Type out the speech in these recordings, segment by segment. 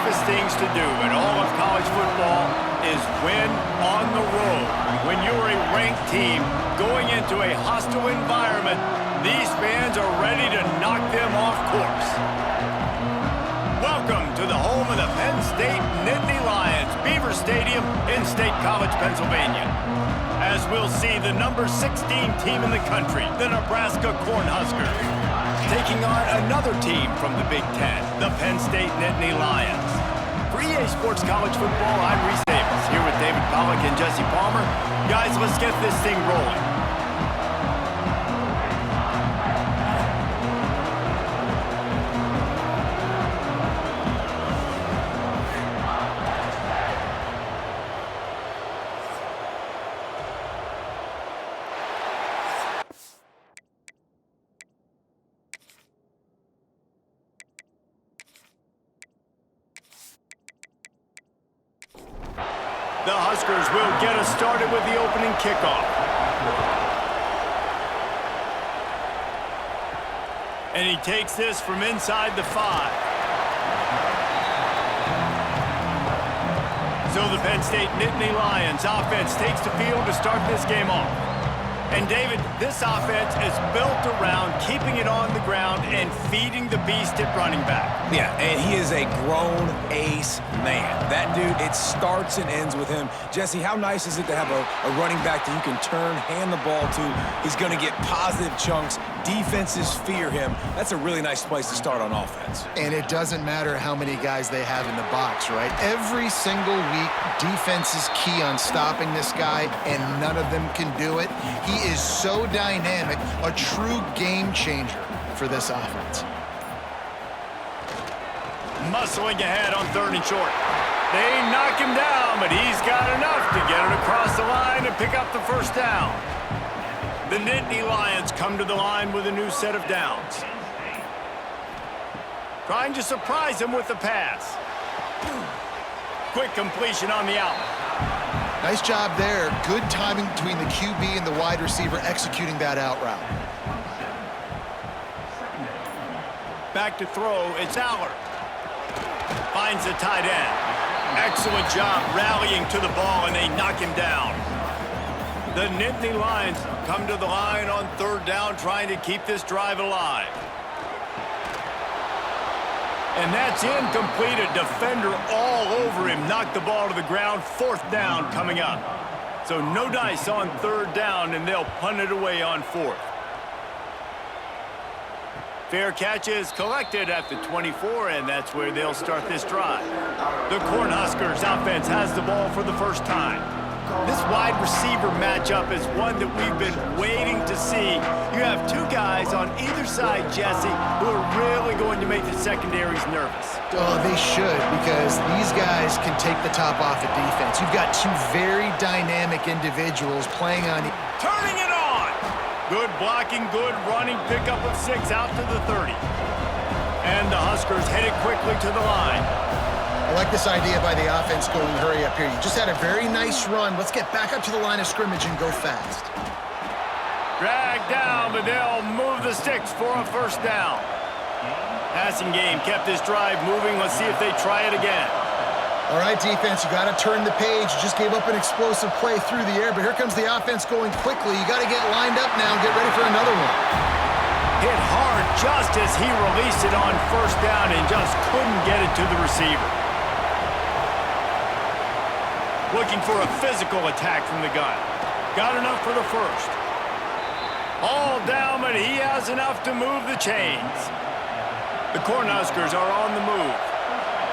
toughest things to do in all of college football is win on the road. When you're a ranked team going into a hostile environment, these fans are ready to knock them off course. Welcome to the home of the Penn State Nittany Lions, Beaver Stadium in State College, Pennsylvania. As we'll see the number 16 team in the country, the Nebraska Cornhuskers, taking on another team from the Big Ten, the Penn State Nittany Lions. For EA Sports College Football, I'm Reese Davis, here with David Pollack and Jesse Palmer. Guys, let's get this thing rolling. The Huskers will get us started with the opening kickoff. And he takes this from inside the 5. So the Penn State Nittany Lions offense takes the field to start this game off. And David, this offense is built around keeping it on the ground and feeding the beast at running back. Yeah, and he is a grown ace man. That dude, it starts and ends with him. Jesse, how nice is it to have a running back that you can turn, hand the ball to? He's going to get positive chunks. Defenses fear him. That's a really nice place to start on offense. And it doesn't matter how many guys they have in the box, right? Every single week, defense is key on stopping this guy, and none of them can do it. He is so dynamic, a true game changer for this offense. Muscling ahead on 3rd and short. They knock him down, but he's got enough to get it across the line and pick up the first down. The Nittany Lions come to the line with a new set of downs. Trying to surprise him with the pass. Quick completion on the out. Nice job there. Good timing between the QB and the wide receiver executing that out route. Back to throw, it's Aller. Finds the tight end. Excellent job rallying to the ball, and they knock him down. The Nittany Lions come to the line on 3rd down, trying to keep this drive alive. And that's incomplete. A defender all over him. Knocked the ball to the ground. 4th down coming up. So no dice on 3rd down, and they'll punt it away on 4th. Fair catch is collected at the 24, and that's where they'll start this drive. The Cornhuskers offense has the ball for the first time. This wide receiver matchup is one that we've been waiting to see. You have two guys on either side, Jesse, who are really going to make the secondaries nervous. Oh, they should, because these guys can take the top off of defense. You've got two very dynamic individuals playing on... Turning it on! Good blocking, good running, pickup of 6 out to the 30. And the Huskers headed quickly to the line. I like this idea by the offense going hurry up here. You just had a very nice run. Let's get back up to the line of scrimmage and go fast. Dragged down, but they'll move the sticks for a first down. Passing game kept this drive moving. Let's see if they try it again. All right, defense, you got to turn the page. You just gave up an explosive play through the air, but here comes the offense going quickly. You got to get lined up now and get ready for another one. Hit hard just as he released it on 1st down and just couldn't get it to the receiver. Looking for a physical attack from the gun. Got enough for the 1st. All down, but he has enough to move the chains. The Cornhuskers are on the move.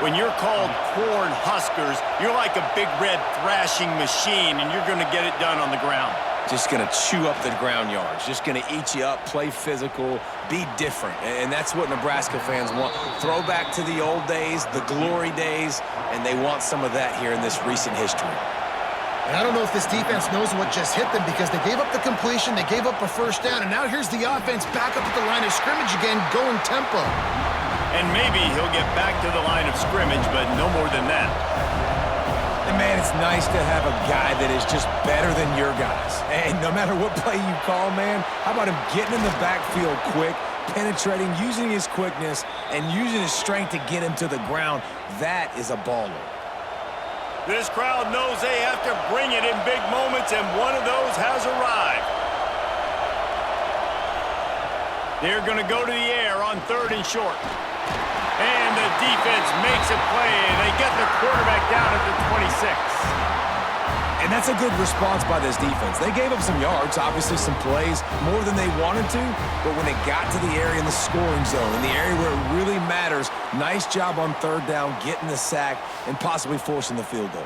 When you're called Cornhuskers, you're like a big red thrashing machine, and you're going to get it done on the ground. Just going to chew up the ground yards. Just going to eat you up, play physical, be different. And that's what Nebraska fans want. Throw back to the old days, the glory days, and they want some of that here in this recent history. And I don't know if this defense knows what just hit them, because they gave up the completion, they gave up a 1st down, and now here's the offense back up at the line of scrimmage again, going tempo. And maybe he'll get back to the line of scrimmage, but no more than that. And man, it's nice to have a guy that is just better than your guys. And no matter what play you call, man, how about him getting in the backfield quick, penetrating, using his quickness, and using his strength to get him to the ground. That is a baller. This crowd knows they have to bring it in big moments, and one of those has arrived. They're going to go to the air on 3rd and short. And the defense makes a play. They get the quarterback down at the 26. And that's a good response by this defense. They gave up some yards, obviously some plays, more than they wanted to, but when it got to the area in the scoring zone, in the area where it really matters, nice job on 3rd down, getting the sack, and possibly forcing the field goal.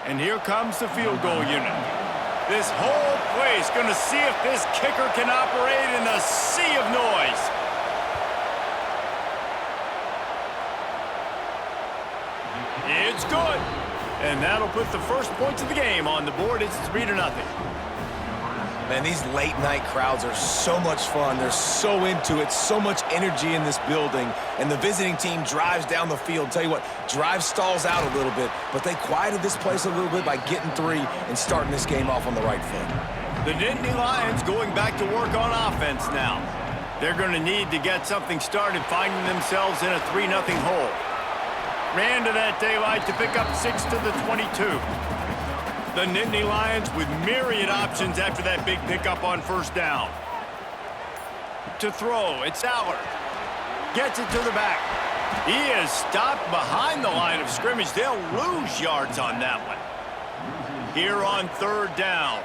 And here comes the field goal unit. This whole place going to see if this kicker can operate in a sea of noise. It's good. And that'll put the first points of the game on the board. It's 3-0. Man, these late-night crowds are so much fun. They're so into it, so much energy in this building. And the visiting team drives down the field. Tell you what, drive stalls out a little bit, but they quieted this place a little bit by getting 3 and starting this game off on the right foot. The Nittany Lions going back to work on offense now. They're going to need to get something started, finding themselves in a 3-0 hole. Ran to that daylight to pick up 6 to the 22. The Nittany Lions with myriad options after that big pickup on 1st down. To throw, it's Allard. Gets it to the back. He is stopped behind the line of scrimmage. They'll lose yards on that one. Here on 3rd down.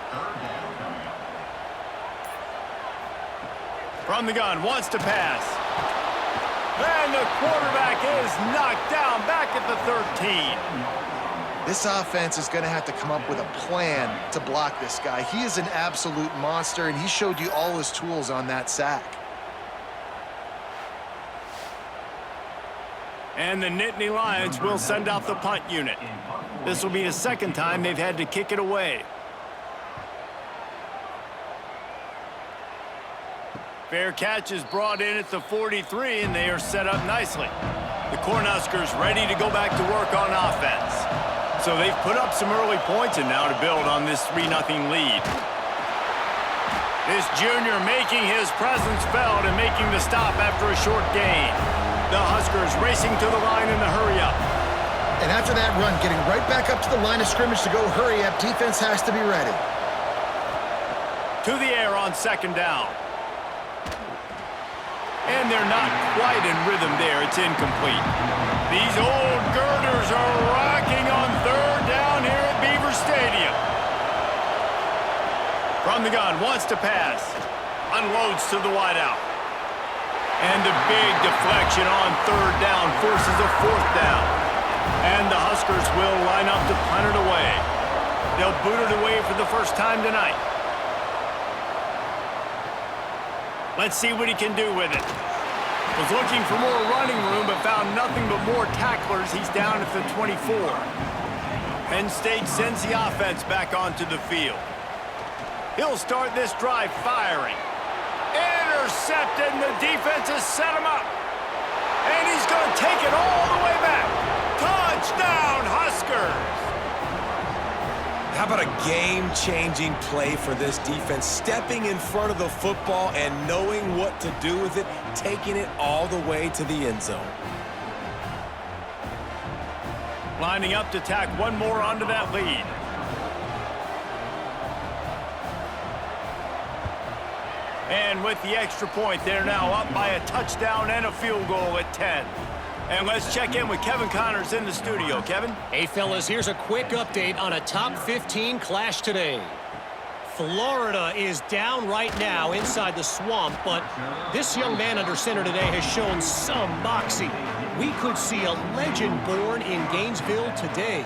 From the gun, wants to pass. And the quarterback is knocked down back at the 13. This offense is going to have to come up with a plan to block this guy. He is an absolute monster, and he showed you all his tools on that sack. And the Nittany Lions will send out the punt unit. This will be the 2nd time they've had to kick it away. Fair catch is brought in at the 43, and they are set up nicely. The Cornhuskers ready to go back to work on offense. So they've put up some early points, and now to build on this 3-0 lead. This junior making his presence felt and making the stop after a short gain. The Huskers racing to the line in the hurry-up. And after that run, getting right back up to the line of scrimmage to go hurry up, defense has to be ready. To the air on 2nd down. And they're not quite in rhythm there. It's incomplete. These old girders are rocking on 3rd down here at Beaver Stadium. From the gun, wants to pass. Unloads to the wideout. And the big deflection on 3rd down forces a 4th down. And the Huskers will line up to punt it away. They'll boot it away for the first time tonight. Let's see what he can do with it. Was looking for more running room, but found nothing but more tacklers. He's down at the 24. Penn State sends the offense back onto the field. He'll start this drive firing. Intercepted, and the defense has set him up. And he's going to take it all the way back. Touchdown, Huskers! How about a game-changing play for this defense? Stepping in front of the football and knowing what to do with it, taking it all the way to the end zone. Lining up to tack one more onto that lead. And with the extra point, they're now up by a touchdown and a field goal at 10. And let's check in with Kevin Connors in the studio. Kevin? Hey, fellas, here's a quick update on a top 15 clash today. Florida is down right now inside the swamp, but this young man under center today has shown some moxie. We could see a legend born in Gainesville today.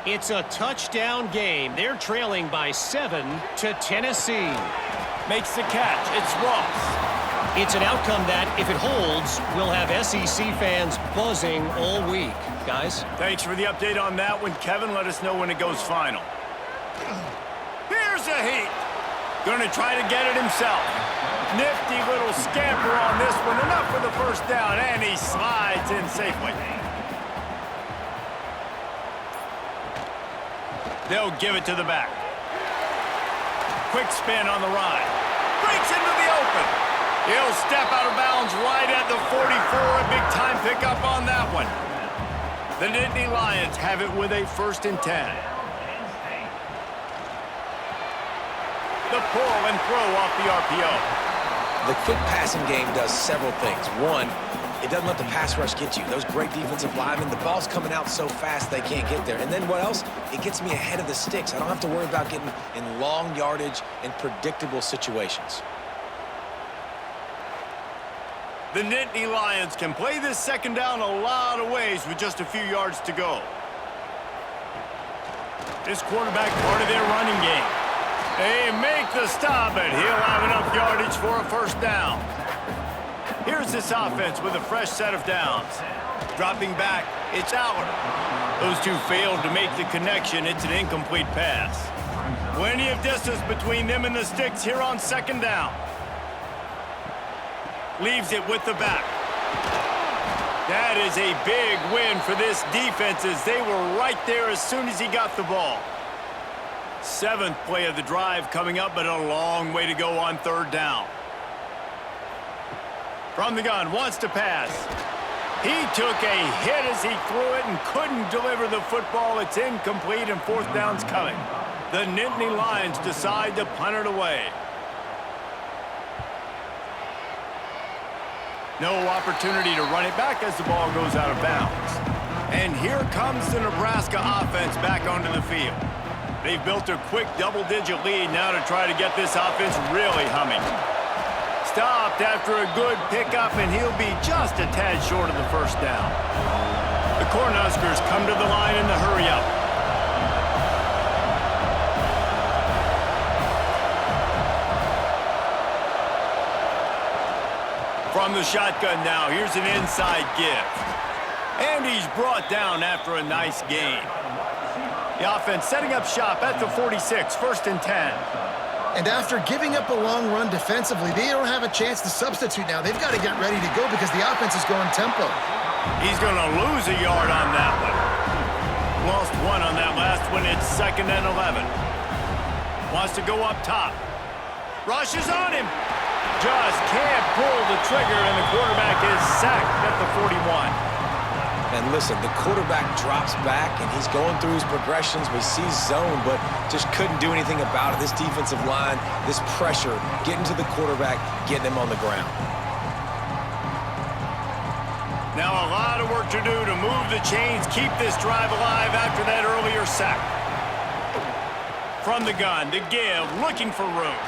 It's a touchdown game. They're trailing by 7 to Tennessee. Makes the catch. It's Ross. It's an outcome that, if it holds, will have SEC fans buzzing all week. Guys? Thanks for the update on that one, Kevin. Let us know when it goes final. Here's a heat. Going to try to get it himself. Nifty little scamper on this one. Enough for the first down, and he slides in safely. They'll give it to the back. quick spin on the ride. Breaks into the open. He'll step out of bounds right at the 44. A big-time pickup on that one. The Nittany Lions have it with a 1st and 10. The pull and throw off the RPO. The quick passing game does several things. One, it doesn't let the pass rush get you. Those great defensive linemen, the ball's coming out so fast they can't get there. And then what else? It gets me ahead of the sticks. I don't have to worry about getting in long yardage and predictable situations. The Nittany Lions can play this 2nd down a lot of ways with just a few yards to go. This quarterback part of their running game. They make the stop, and he'll have enough yardage for a 1st down. Here's this offense with a fresh set of downs. Dropping back, it's Aller. Those two failed to make the connection. It's an incomplete pass. Plenty of distance between them and the sticks here on 2nd down. Leaves it with the back. That is a big win for this defense as they were right there as soon as he got the ball. 7th play of the drive coming up, but a long way to go on 3rd down. From the gun, wants to pass. He took a hit as he threw it and couldn't deliver the football. It's incomplete and 4th down's coming. The Nittany Lions decide to punt it away. No opportunity to run it back as the ball goes out of bounds. And here comes the Nebraska offense back onto the field. They've built a quick double-digit lead now to try to get this offense really humming. Stopped after a good pickup, and he'll be just a tad short of the 1st down. The Cornhuskers come to the line in the hurry-up. From the shotgun now, here's an inside give. And he's brought down after a nice gain. The offense setting up shop at the 46, 1st and 10. And after giving up a long run defensively, they don't have a chance to substitute now. They've got to get ready to go because the offense is going tempo. He's going to lose a yard on that one. Lost 1 on that last one. It's 2nd and 11. Wants to go up top. Rushes on him. Just can't pull the trigger, and the quarterback is sacked at the 41. And listen, the quarterback drops back, and he's going through his progressions. We see zone, but just couldn't do anything about it. This defensive line, this pressure, getting to the quarterback, getting him on the ground. Now a lot of work to do to move the chains, keep this drive alive after that earlier sack. From the gun, the give, looking for room.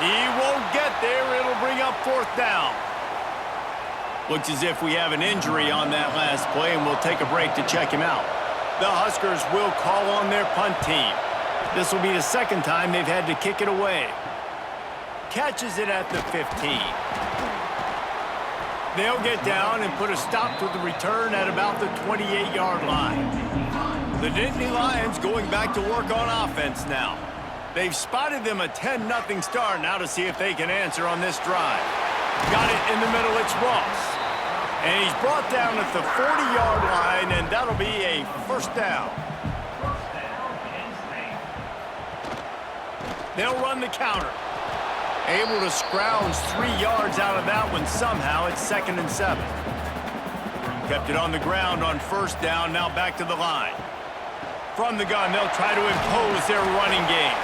He won't get there. It'll bring up 4th down. Looks as if we have an injury on that last play, and we'll take a break to check him out. The Huskers will call on their punt team. This will be the 2nd time they've had to kick it away. Catches it at the 15. They'll get down and put a stop to the return at about the 28-yard line. The Nittany Lions going back to work on offense now. They've spotted them a 10-0 start now to see if they can answer on this drive. Got it in the middle, it's Ross. And he's brought down at the 40-yard line, and that'll be a 1st down. They'll run the counter. Able to scrounge 3 yards out of that one somehow. It's 2nd and 7. Kept it on the ground on 1st down, now back to the line. From the gun, they'll try to impose their running game.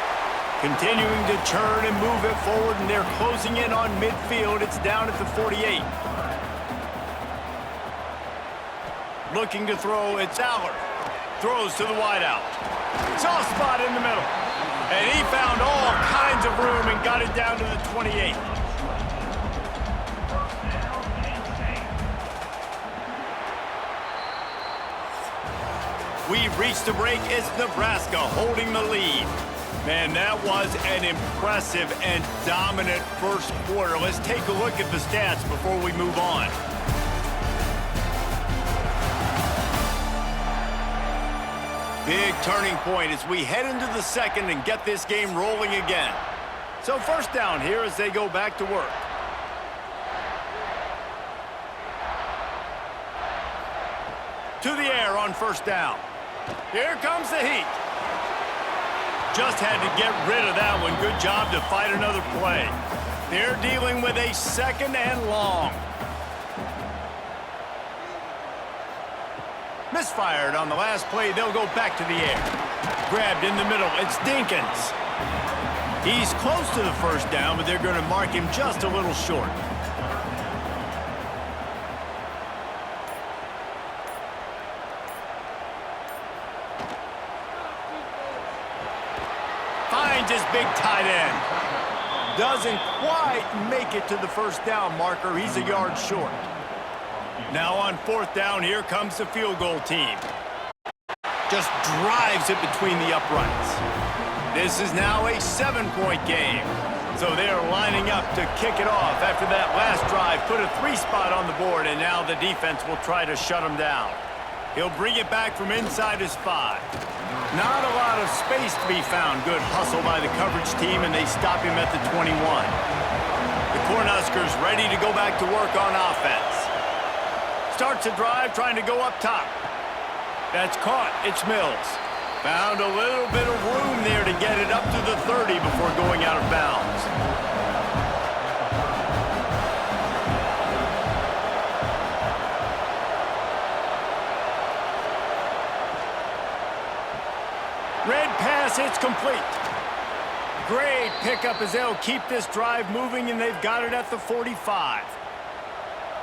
Continuing to turn and move it forward, and they're closing in on midfield. It's down at the 48. Looking to throw, it's Aller. Throws to the wideout. Soft spot in the middle. And he found all kinds of room and got it down to the 28. We've reached a break. It's Nebraska holding the lead. Man, that was an impressive and dominant 1st quarter. Let's take a look at the stats before we move on. Big turning point as we head into the 2nd and get this game rolling again. So 1st down here as they go back to work. To the air on 1st down. Here comes the heat. just had to get rid of that one. Good job to fight another play. They're dealing with a 2nd and long. Misfired on the last play. They'll go back to the air. Grabbed in the middle. It's Dinkins. He's close to the first down, but they're going to mark him just a little short. Finds his big tight end. Doesn't quite make it to the first down marker. He's a yard short. Now on 4th down, here comes the field goal team. Just drives it between the uprights. This is now a 7-point game. So they are lining up to kick it off after that last drive. Put a 3 spot on the board, and now the defense will try to shut him down. He'll bring it back from inside his 5. Not a lot of space to be found. Good hustle by the coverage team, and they stop him at the 21. The Cornhuskers ready to go back to work on offense. Starts a drive trying to go up top. That's caught. It's Mills. Found a little bit of room there to get it up to the 30 before going out of bounds. Red pass, it's complete. Great pickup as they'll keep this drive moving, and they've got it at the 45.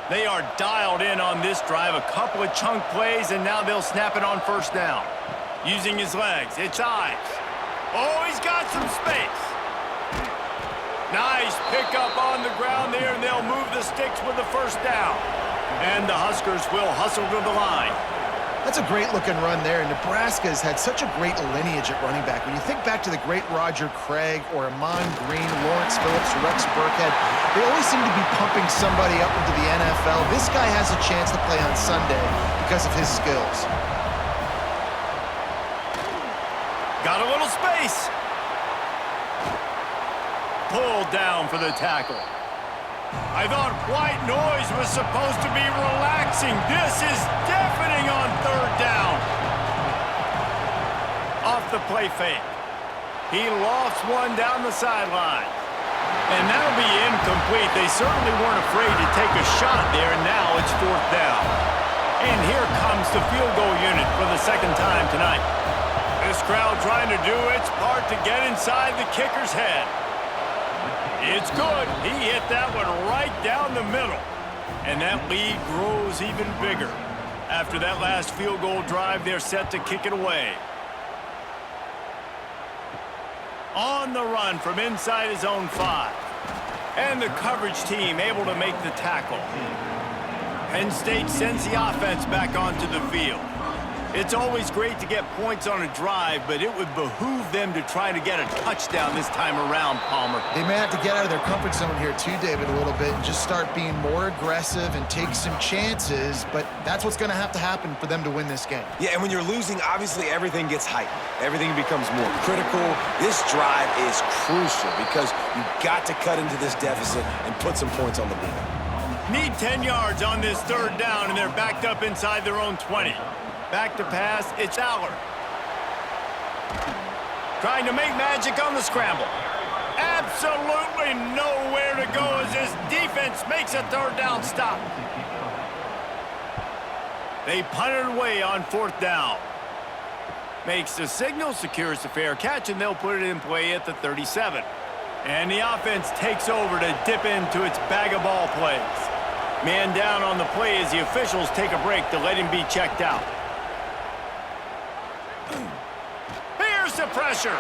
They are dialed in on this drive. A couple of chunk plays, and now they'll snap it on first down. Using his legs, it's Ives. Oh, he's got some space. Nice pickup on the ground there, and they'll move the sticks with the first down. And the Huskers will hustle to the line. That's a great-looking run there. Nebraska has had such a great lineage at running back. When you think back to the great Roger Craig or Amon Green, Lawrence Phillips, Rex Burkhead, they always seem to be pumping somebody up into the NFL. This guy has a chance to play on Sunday because of his skills. Got a little space. Pulled down for the tackle. I thought white noise was supposed to be relaxing. This is deafening on 3rd down. Off the play fake. He lofts one down the sideline. And that'll be incomplete. They certainly weren't afraid to take a shot there, and now it's 4th down. And here comes the field goal unit for the 2nd time tonight. This crowd trying to do its part to get inside the kicker's head. It's good. He hit that one right down the middle. And that lead grows even bigger. After that last field goal drive, they're set to kick it away. On the run from inside his own 5. And the coverage team able to make the tackle. Penn State sends the offense back onto the field. It's always great to get points on a drive, but it would behoove them to try to get a touchdown this time around, Palmer. They may have to get out of their comfort zone here too, David, a little bit, and just start being more aggressive and take some chances, but that's what's going to have to happen for them to win this game. Yeah, and when you're losing, obviously everything gets heightened. Everything becomes more critical. This drive is crucial because you've got to cut into this deficit and put some points on the board. Need 10 yards on this 3rd down, and they're backed up inside their own 20. Back to pass, it's Aller. Trying to make magic on the scramble. Absolutely nowhere to go as this defense makes a 3rd down stop. They punt it away on 4th down. Makes the signal, secures the fair catch, and they'll put it in play at the 37. And the offense takes over to dip into its bag of ball plays. Man down on the play as the officials take a break to let him be checked out. Here's the pressure.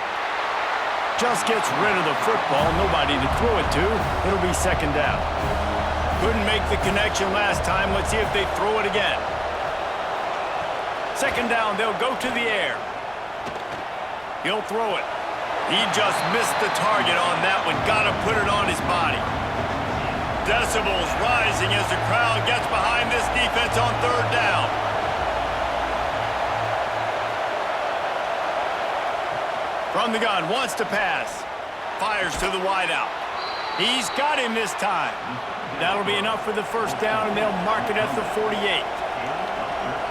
Just gets rid of the football. Nobody to throw it to. It'll be 2nd down. Couldn't make the connection last time. Let's see if they throw it again. 2nd down. They'll go to the air. He'll throw it. He just missed the target on that one. Got to put it on his body. Decibels rising as the crowd gets behind this defense on 3rd down. From the gun, wants to pass. Fires to the wideout. He's got him this time. That'll be enough for the 1st down, and they'll mark it at the 48.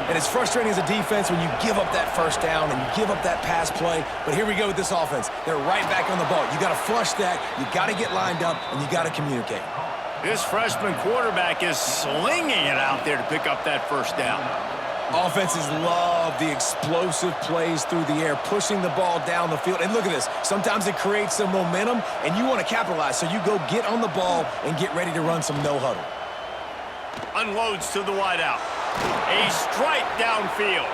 And it's frustrating as a defense when you give up that first down and you give up that pass play. But here we go with this offense. They're right back on the ball. You got to flush that. You got to get lined up, and you got to communicate. This freshman quarterback is slinging it out there to pick up that first down. Offenses love the explosive plays through the air, pushing the ball down the field. And look at this. Sometimes it creates some momentum, and you want to capitalize. So you go get on the ball and get ready to run some no-huddle. Unloads to the wideout. A strike downfield.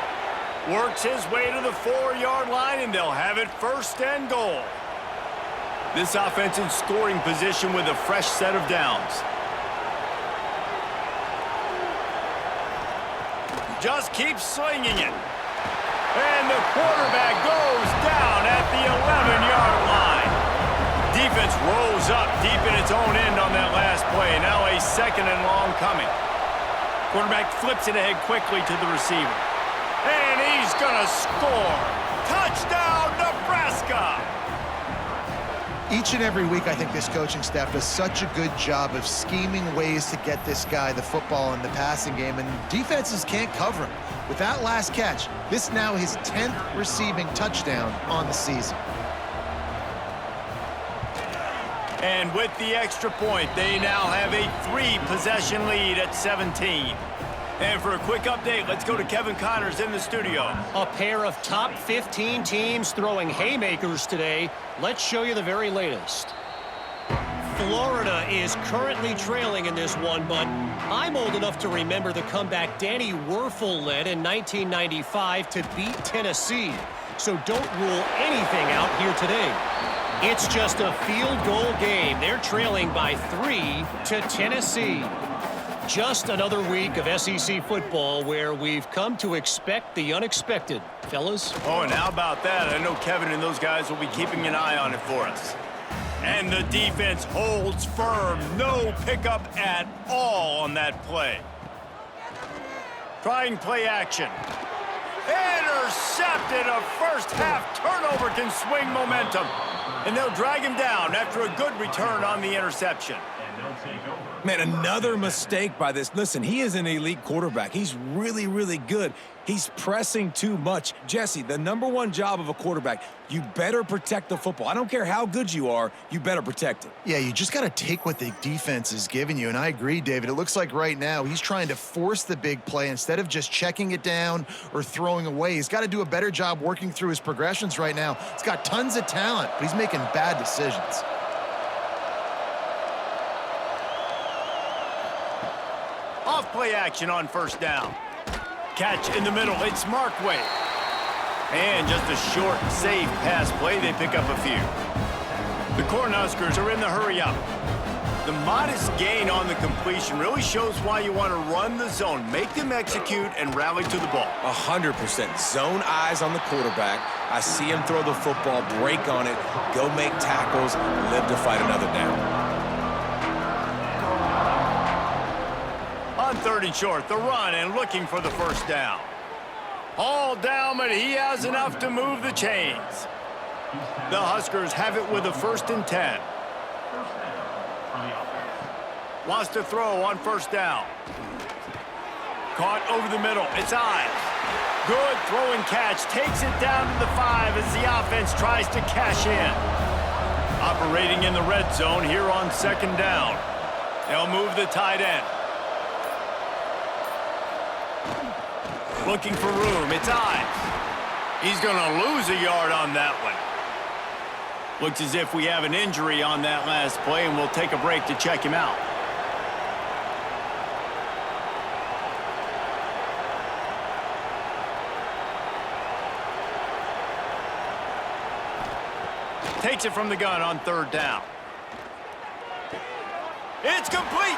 Works his way to the 4-yard line, and they'll have it first and goal. This offense in scoring position with a fresh set of downs. Just keeps slinging it. And the quarterback goes down at the 11-yard line. Defense rolls up deep in its own end on that last play. Now a second and long coming. Quarterback flips it ahead quickly to the receiver. And he's going to score. Touchdown, Nebraska! Each and every week, I think this coaching staff does such a good job of scheming ways to get this guy the football in the passing game, and defenses can't cover him. With that last catch, this now his 10th receiving touchdown on the season. And with the extra point, they now have a 3-possession lead at 17. And for a quick update, let's go to Kevin Connors in the studio. A pair of top 15 teams throwing haymakers today. Let's show you the very latest. Florida is currently trailing in this one, but I'm old enough to remember the comeback Danny Werfel led in 1995 to beat Tennessee. So don't rule anything out here today. It's just a field goal game. They're trailing by 3 to Tennessee. Just another week of SEC football where we've come to expect the unexpected, fellas. Oh, and how about that? I know Kevin and those guys will be keeping an eye on it for us. And the defense holds firm. No pickup at all on that play. Trying play action. Intercepted. A first half turnover can swing momentum. And they'll drag him down after a good return on the interception. Man, another mistake by this. Listen, he is an elite quarterback. He's really, really good. He's pressing too much. Jesse, the #1 job of a quarterback, you better protect the football. I don't care how good you are, you better protect it. Yeah, you just got to take what the defense is giving you, and I agree, David. It looks like right now he's trying to force the big play instead of just checking it down or throwing away. He's got to do a better job working through his progressions right now. He's got tons of talent, but he's making bad decisions. Off play action on first down. Catch in the middle. It's Markway. And just a short, safe pass play. They pick up a few. The Cornhuskers are in the hurry up. The modest gain on the completion really shows why you want to run the zone. Make them execute and rally to the ball. 100%. Zone eyes on the quarterback. I see him throw the football, break on it, go make tackles, live to fight another down. On 3rd and short, the run and looking for the first down. All down, but he has enough to move the chains. The Huskers have it with a 1st and 10. Wants to throw on first down. Caught over the middle. It's Ives. Good throw and catch. Takes it down to the 5 as the offense tries to cash in. Operating in the red zone here on 2nd down. They'll move the tight end. Looking for room. It's Ives. He's going to lose a yard on that one. Looks as if we have an injury on that last play, and we'll take a break to check him out. Takes it from the gun on 3rd down. It's complete.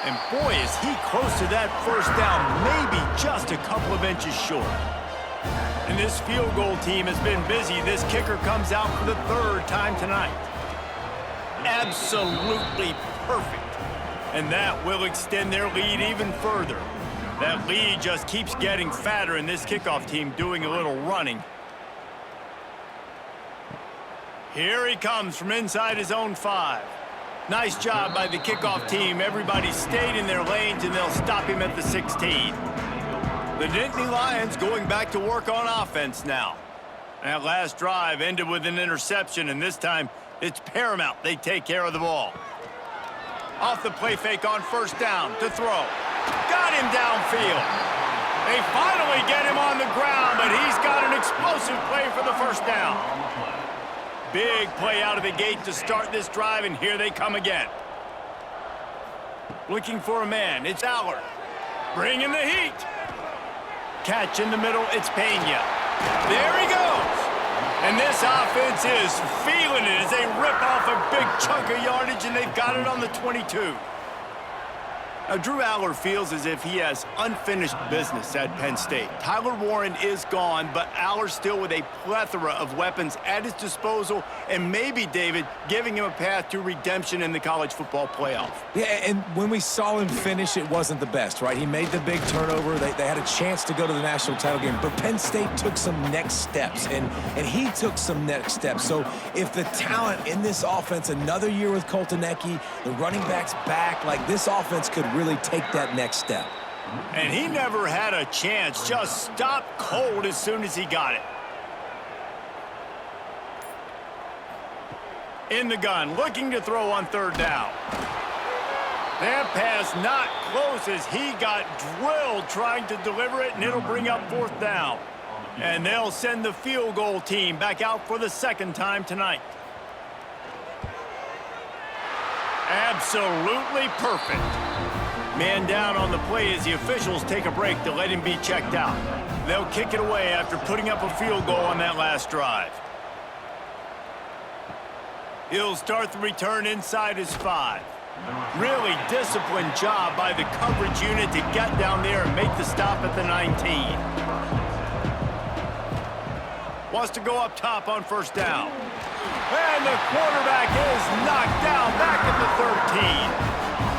And boy, is he close to that first down, maybe just a couple of inches short. And this field goal team has been busy. This kicker comes out for the 3rd time tonight. Absolutely perfect. And that will extend their lead even further. That lead just keeps getting fatter, and this kickoff team doing a little running. Here he comes from inside his own 5. Nice job by the kickoff team. Everybody stayed in their lanes, and they'll stop him at the 16. The Nittany Lions going back to work on offense now. That last drive ended with an interception, and this time it's paramount they take care of the ball. Off the play fake on first down to throw. Got him downfield. They finally get him on the ground, but he's got an explosive play for the first down. Big play out of the gate to start this drive, and here they come again. Looking for a man, it's Allard. Bringing the heat. Catch in the middle, it's Pena. There he goes. And this offense is feeling it as they rip off a big chunk of yardage, and they've got it on the 22. Now, Drew Allard feels as if he has unfinished business at Penn State. Tyler Warren is gone, but Allard still with a plethora of weapons at his disposal, and maybe, David, giving him a path to redemption in the college football playoff. Yeah, and when we saw him finish, it wasn't the best, right? He made the big turnover. They had a chance to go to the national title game, but Penn State took some next steps, and he took some next steps. So if the talent in this offense, another year with Coltonecki, the running backs back, like this offense could really take that next step. And he never had a chance, just stopped cold as soon as he got it. In the gun, looking to throw on third down. That pass not close as he got drilled trying to deliver it, and it'll bring up fourth down. And they'll send the field goal team back out for the second time tonight. Absolutely perfect. Man down on the play as the officials take a break to let him be checked out. They'll kick it away after putting up a field goal on that last drive. He'll start the return inside his 5. Really disciplined job by the coverage unit to get down there and make the stop at the 19. Wants to go up top on first down. And the quarterback is knocked down back at the 13.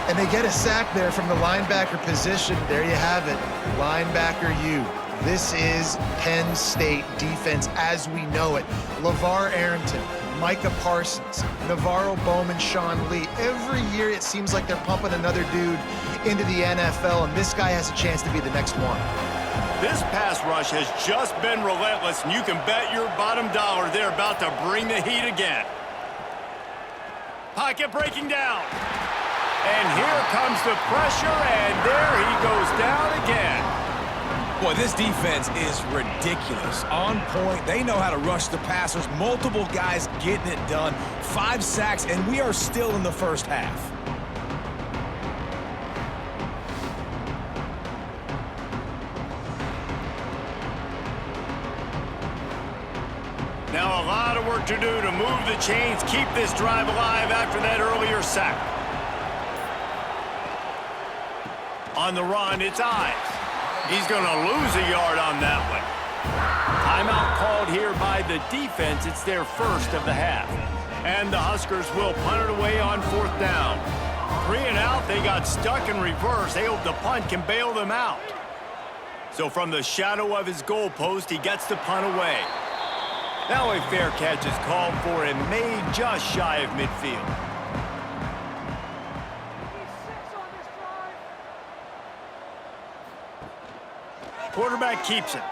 And they get a sack there from the linebacker position. There you have it, linebacker U. This is Penn State defense as we know it. LeVar Arrington, Micah Parsons, Navarro Bowman, Sean Lee. Every year it seems like they're pumping another dude into the NFL, and this guy has a chance to be the next one. This pass rush has just been relentless, and you can bet your bottom dollar they're about to bring the heat again. Pocket breaking down. And here comes the pressure, and there he goes down again. Boy, this defense is ridiculous. On point. They know how to rush the passers. Multiple guys getting it done. 5 sacks, and we are still in the first half. Now a lot of work to do to move the chains, keep this drive alive after that earlier sack. On the run, it's Ives. He's going to lose a yard on that one. Timeout called here by the defense. It's their first of the half. And the Huskers will punt it away on fourth down. 3 and out, they got stuck in reverse. They hope the punt can bail them out. So from the shadow of his goalpost, he gets the punt away. Now a fair catch is called for and made just shy of midfield. Quarterback keeps it.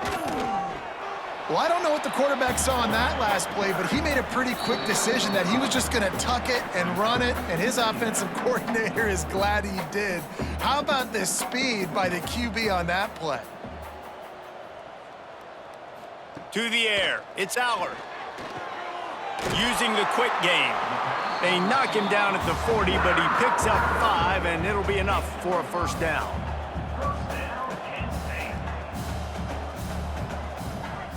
Well, I don't know what the quarterback saw on that last play, but he made a pretty quick decision that he was just going to tuck it and run it, and his offensive coordinator is glad he did. How about the speed by the QB on that play? To the air, it's Allard. Using the quick game. They knock him down at the 40, but he picks up 5, and it'll be enough for a first down.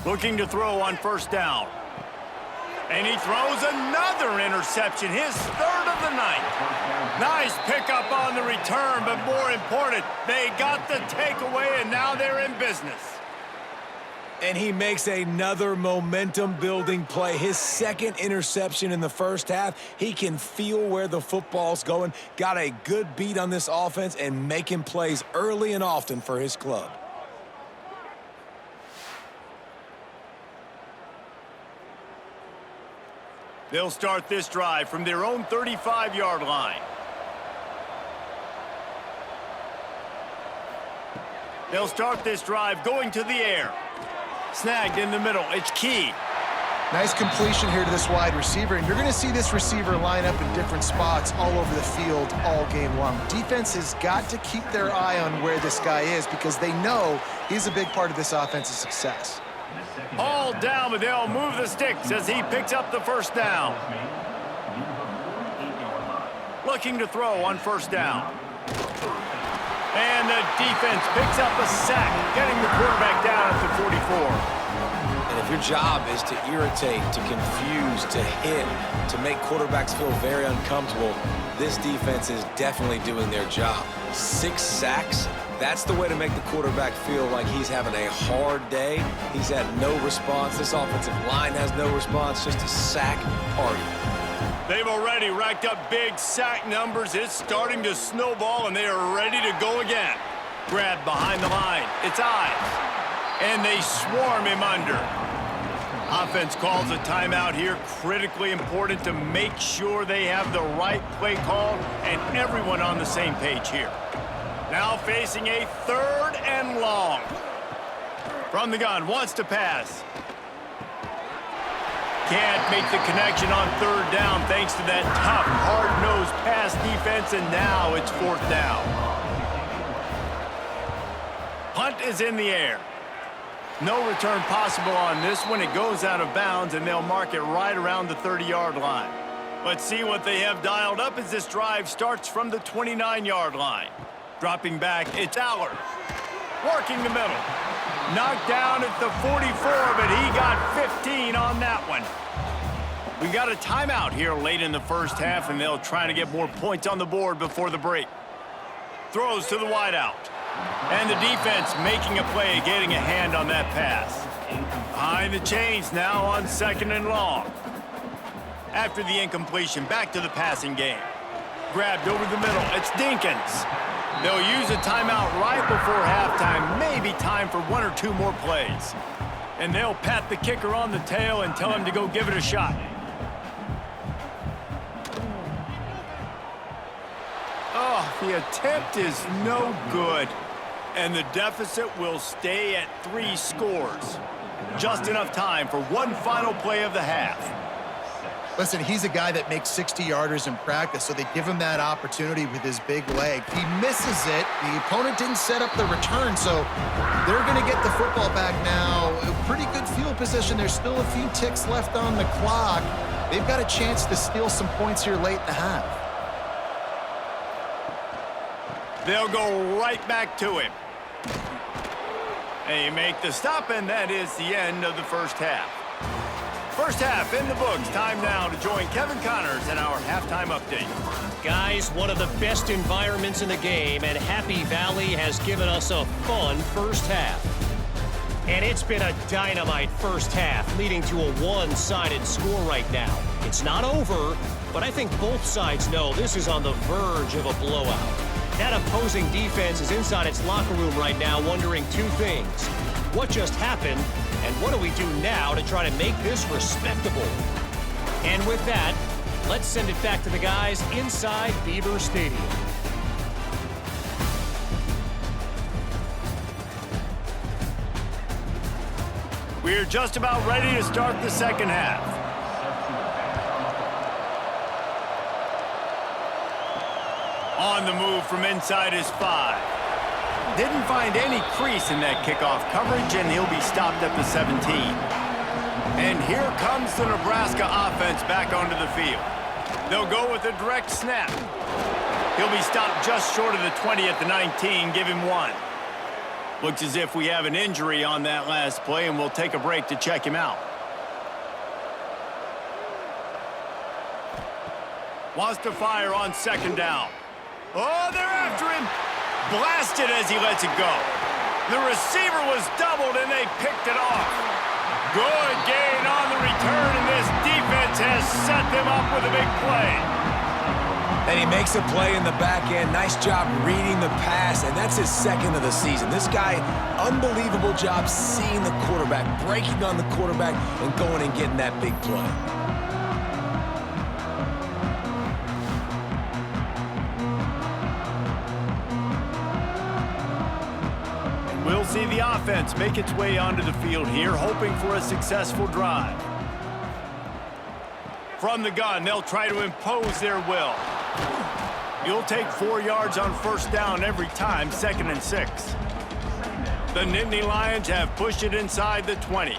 Looking to throw on first down. And he throws another interception, his 3rd of the night. Nice pickup on the return, but more important, they got the takeaway, and now they're in business. And he makes another momentum-building play. His 2nd interception in the first half. He can feel where the football's going. Got a good beat on this offense and making plays early and often for his club. They'll start this drive from their own 35-yard line. They'll start this drive going to the air. Snagged in the middle. It's Key. Nice completion here to this wide receiver, and you're going to see this receiver line up in different spots all over the field all game long. Defense has got to keep their eye on where this guy is because they know he's a big part of this offense's success. All down, but they'll move the sticks as he picks up the first down. Looking to throw on first down. And the defense picks up a sack, getting the quarterback down at the 44. And if your job is to irritate, to confuse, to hit, to make quarterbacks feel very uncomfortable, this defense is definitely doing their job. 6 sacks, that's the way to make the quarterback feel like he's having a hard day. He's had no response. This offensive line has no response, just a sack party. They've already racked up big sack numbers. It's starting to snowball, and they are ready to go again. Grabbed behind the line. It's Ives. And they swarm him under. Offense calls a timeout here. Critically important to make sure they have the right play called and everyone on the same page here. Now facing a 3rd and long. From the gun, wants to pass. Can't make the connection on 3rd down thanks to that tough, hard-nosed pass defense, and now it's 4th down. Punt is in the air. No return possible on this one. It goes out of bounds, and they'll mark it right around the 30-yard line. Let's see what they have dialed up as this drive starts from the 29-yard line. Dropping back, it's Allard. Working the middle. Knocked down at the 44, but he got 15 on that one. We got a timeout here late in the first half, and they'll try to get more points on the board before the break. Throws to the wideout. And the defense making a play, getting a hand on that pass. Behind the chains now on 2nd and long. After the incompletion, back to the passing game. Grabbed over the middle. It's Dinkins. They'll use a timeout right before halftime. Maybe time for 1 or 2 more plays. And they'll pat the kicker on the tail and tell him to go give it a shot. Oh, the attempt is no good. And the deficit will stay at 3 scores. Just enough time for one final play of the half. Listen, he's a guy that makes 60-yarders in practice, so they give him that opportunity with his big leg. He misses it. The opponent didn't set up the return, so they're going to get the football back now. A pretty good field position. There's still a few ticks left on the clock. They've got a chance to steal some points here late in the half. They'll go right back to him. They make the stop, and that is the end of the first half. First half in the books. Time now to join Kevin Connors in our halftime update. Guys, one of the best environments in the game, and Happy Valley has given us a fun first half. And it's been a dynamite first half, leading to a one-sided score right now. It's not over, but I think both sides know this is on the verge of a blowout. That opposing defense is inside its locker room right now wondering 2 things. What just happened, and what do we do now to try to make this respectable? And with that, let's send it back to the guys inside Beaver Stadium. We're just about ready to start the second half. On the move from inside his 5. Didn't find any crease in that kickoff coverage, and he'll be stopped at the 17. And here comes the Nebraska offense back onto the field. They'll go with a direct snap. He'll be stopped just short of the 20 at the 19, give him 1. Looks as if we have an injury on that last play, and we'll take a break to check him out. Wants to fire on 2nd down. Oh, they're after him. Blasted as he lets it go. The receiver was doubled, and they picked it off. Good gain on the return, and this defense has set them up with a big play. And he makes a play in the back end. Nice job reading the pass, and that's his 2nd of the season. This guy, unbelievable job seeing the quarterback, breaking on the quarterback, and going and getting that big play. see the offense make its way onto the field here, hoping for a successful drive. From the gun, they'll try to impose their will. You'll take 4 yards on first down every time, 2nd and 6. The Nittany Lions have pushed it inside the 20.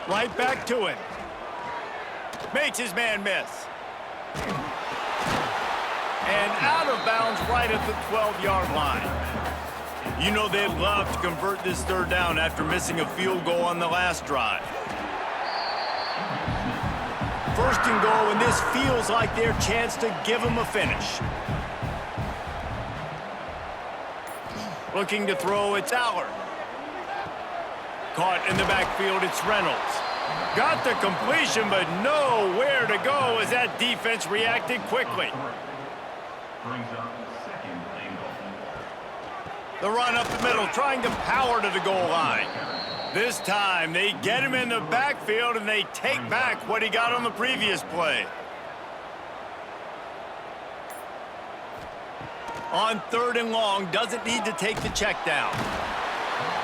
Right back to him. Makes his man miss. And out of bounds right at the 12-yard line. You know they'd love to convert this 3rd down after missing a field goal on the last drive. 1st and goal, and this feels like their chance to give them a finish. Looking to throw, it's Allard. Caught in the backfield, it's Reynolds. Got the completion, but nowhere to go as that defense reacted quickly. The run up the middle, trying to power to the goal line. This time, they get him in the backfield, and they take back what he got on the previous play. On 3rd and long, doesn't need to take the check down.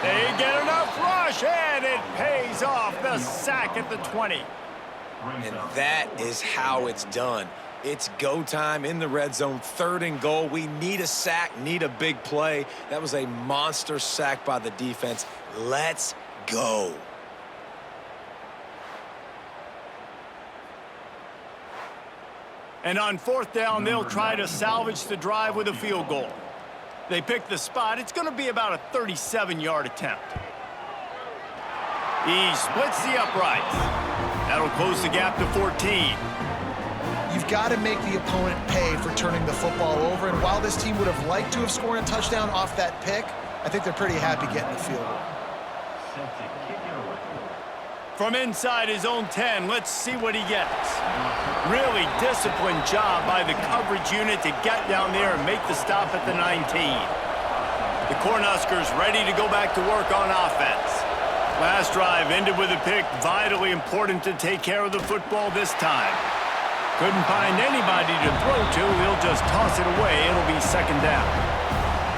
They get enough rush, and it pays off. The sack at the 20. And that is how it's done. It's go time in the red zone, 3rd and goal. We need a sack, need a big play. That was a monster sack by the defense. Let's go. And on 4th down, they'll try to salvage the drive with a field goal. They pick the spot. It's going to be about a 37-yard attempt. He splits the uprights. That'll close the gap to 14. You've got to make the opponent pay for turning the football over, and while this team would have liked to have scored a touchdown off that pick, I think they're pretty happy getting the field goal. From inside his own 10, let's see what he gets. Really disciplined job by the coverage unit to get down there and make the stop at the 19. The Cornhuskers ready to go back to work on offense. Last drive ended with a pick, vitally important to take care of the football this time. Couldn't find anybody to throw to, he'll just toss it away, it'll be 2nd down.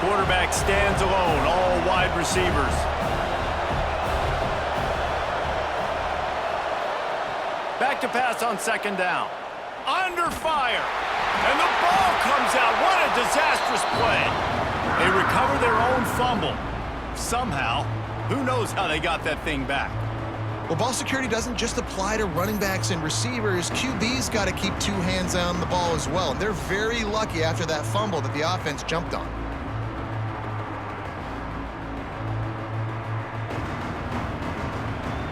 Quarterback stands alone, all wide receivers. Back to pass on 2nd down. Under fire. And the ball comes out. What a disastrous play. They recover their own fumble. Somehow, who knows how they got that thing back. Well, ball security doesn't just apply to running backs and receivers. QB's got to keep 2 hands on the ball as well. They're very lucky after that fumble that the offense jumped on.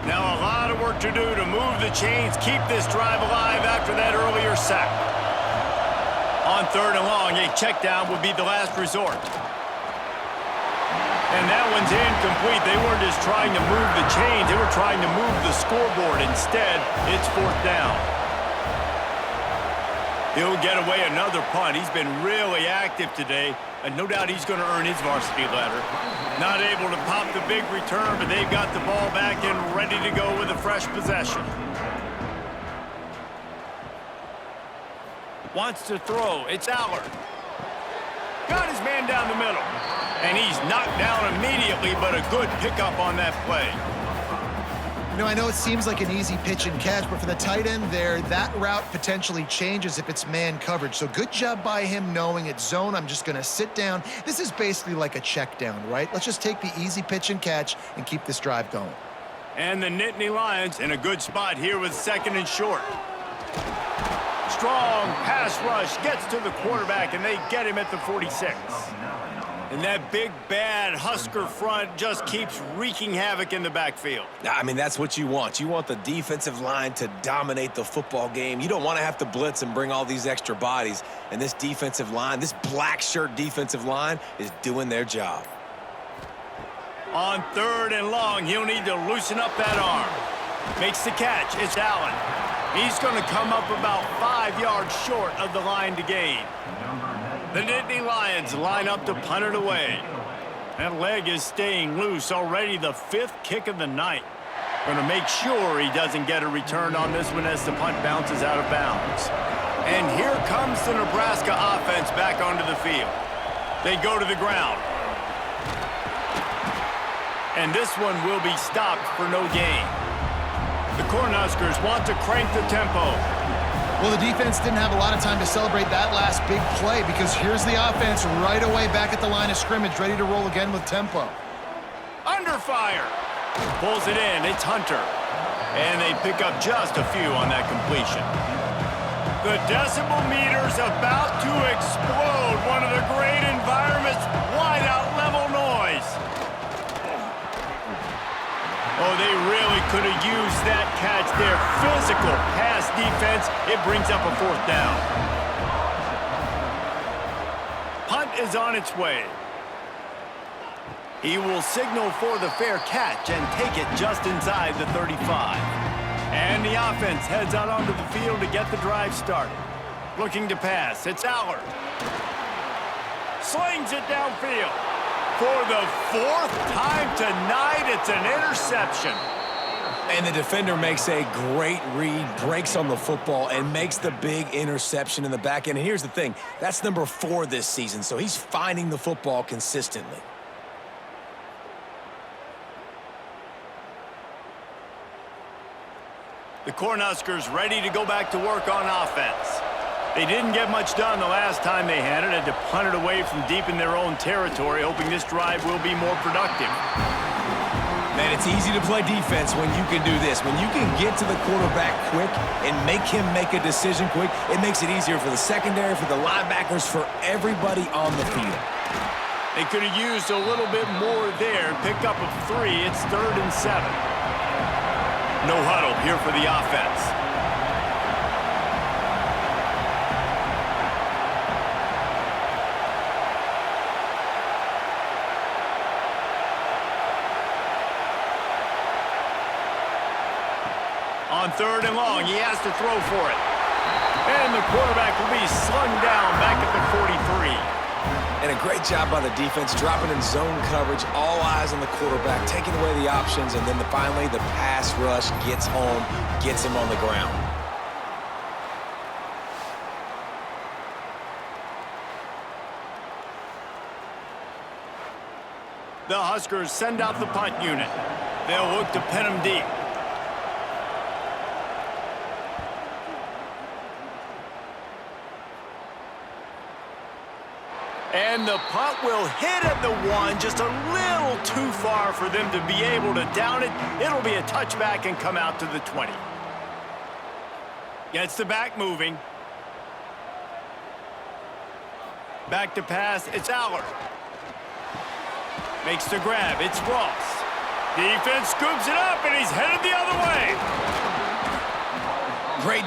Now a lot of work to do to move the chains, keep this drive alive after that earlier sack. On 3rd and long, a check down would be the last resort. And that one's incomplete. They weren't just trying to move the chains, they were trying to move the scoreboard. Instead, it's 4th down. He'll get away another punt. He's been really active today, and no doubt he's going to earn his varsity letter. Not able to pop the big return, but they've got the ball back and ready to go with a fresh possession. Wants to throw. It's Allard. Got his man down the middle. And he's knocked down immediately, but a good pickup on that play. You know, I know it seems like an easy pitch and catch, but for the tight end there, that route potentially changes if it's man coverage. So good job by him knowing it's zone. I'm just going to sit down. This is basically like a check down, right? Let's just take the easy pitch and catch and keep this drive going. And the Nittany Lions in a good spot here with 2nd and short. Strong pass rush gets to the quarterback, and they get him at the 46. And that big, bad Husker front just keeps wreaking havoc in the backfield. I mean, that's what you want. You want the defensive line to dominate the football game. You don't want to have to blitz and bring all these extra bodies. And this defensive line, this black shirt defensive line, is doing their job. On 3rd and long, he'll need to loosen up that arm. Makes the catch. It's Allen. He's going to come up about 5 yards short of the line to gain. The Nittany Lions line up to punt it away. That leg is staying loose. Already the 5th kick of the night. Going to make sure he doesn't get a return on this one as the punt bounces out of bounds. And here comes the Nebraska offense back onto the field. They go to the ground. And this one will be stopped for no gain. The Cornhuskers want to crank the tempo. Well, the defense didn't have a lot of time to celebrate that last big play because here's the offense right away back at the line of scrimmage, ready to roll again with tempo. Under fire. Pulls it in. It's Hunter. And they pick up just a few on that completion. The decibel meter's about to explode. One of the great environments, wide out level noise. Oh, they really could have used that catch there. Physical pass defense. It brings up a 4th down. Punt is on its way. He will signal for the fair catch and take it just inside the 35. And the offense heads out onto the field to get the drive started. Looking to pass. It's Allard. Slings it downfield. For the 4th time tonight, it's an interception. And the defender makes a great read, breaks on the football, and makes the big interception in the back end. And here's the thing. That's number 4 this season, so he's finding the football consistently. The Cornhuskers ready to go back to work on offense. They didn't get much done the last time they had it. Had to punt it away from deep in their own territory, hoping this drive will be more productive. Man, it's easy to play defense when you can do this. When you can get to the quarterback quick and make him make a decision quick, it makes it easier for the secondary, for the linebackers, for everybody on the field. They could have used a little bit more there. Pick up of 3. It's 3rd and 7. No huddle here for the offense. On 3rd and long, he has to throw for it. And the quarterback will be slung down back at the 43. And a great job by the defense, dropping in zone coverage, all eyes on the quarterback, taking away the options, and then finally the pass rush gets home, gets him on the ground. The Huskers send out the punt unit. They'll look to pin him deep. And the punt will hit at the 1, just a little too far for them to be able to down it. It'll be a touchback and come out to the 20. Gets the back moving. Back to pass, it's Allard. Makes the grab, it's Ross. Defense scoops it up and he's headed the other way. Great